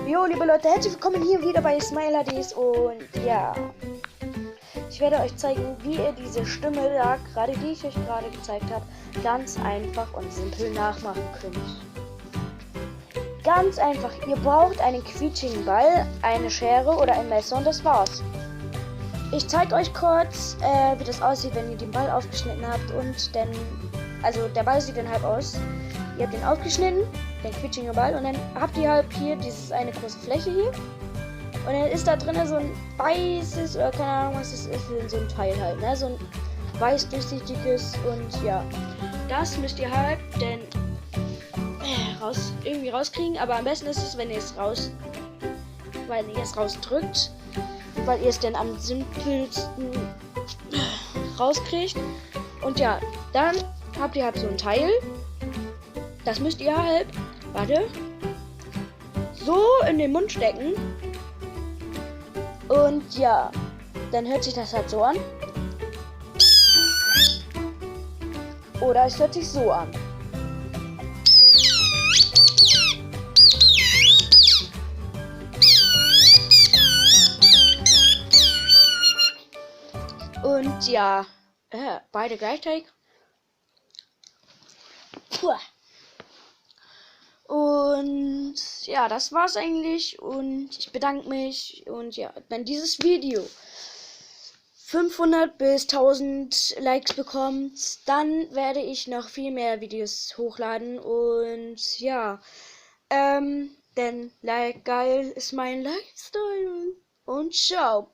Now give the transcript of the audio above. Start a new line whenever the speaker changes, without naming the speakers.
Jo, liebe Leute, herzlich willkommen hier wieder bei SmileHDs und ja, ich werde euch zeigen, wie ihr diese Stimme da, gerade die ich euch gerade gezeigt habe, ganz einfach und simpel nachmachen könnt. Ganz einfach, ihr braucht einen quietschigen Ball, eine Schere oder ein Messer und das war's. Ich zeige euch kurz, wie das aussieht, wenn ihr den Ball aufgeschnitten habt und dann, also der Ball sieht dann halt aus, ihr habt den aufgeschnitten, den quietschigen Ball und dann habt ihr halt hier eine große Fläche hier und dann ist da drin so ein weißes, oder keine Ahnung was das ist, so ein Teil halt, ne, so ein weiß durchsichtiges und ja, das müsst ihr halt dann irgendwie rauskriegen, aber am besten ist es, wenn ihr es rausdrückt, weil ihr es dann am simpelsten rauskriegt. Und ja, dann habt ihr halt so ein Teil. Das müsst ihr halt, so in den Mund stecken. Und ja, dann hört sich das halt so an. Oder es hört sich so an. Und ja, beide gleichzeitig. Puh. Und ja, das war's eigentlich. Und ich bedanke mich. Und ja, wenn dieses Video 500 bis 1000 Likes bekommt, dann werde ich noch viel mehr Videos hochladen. Und ja, denn like geil ist mein Lifestyle. Und ciao.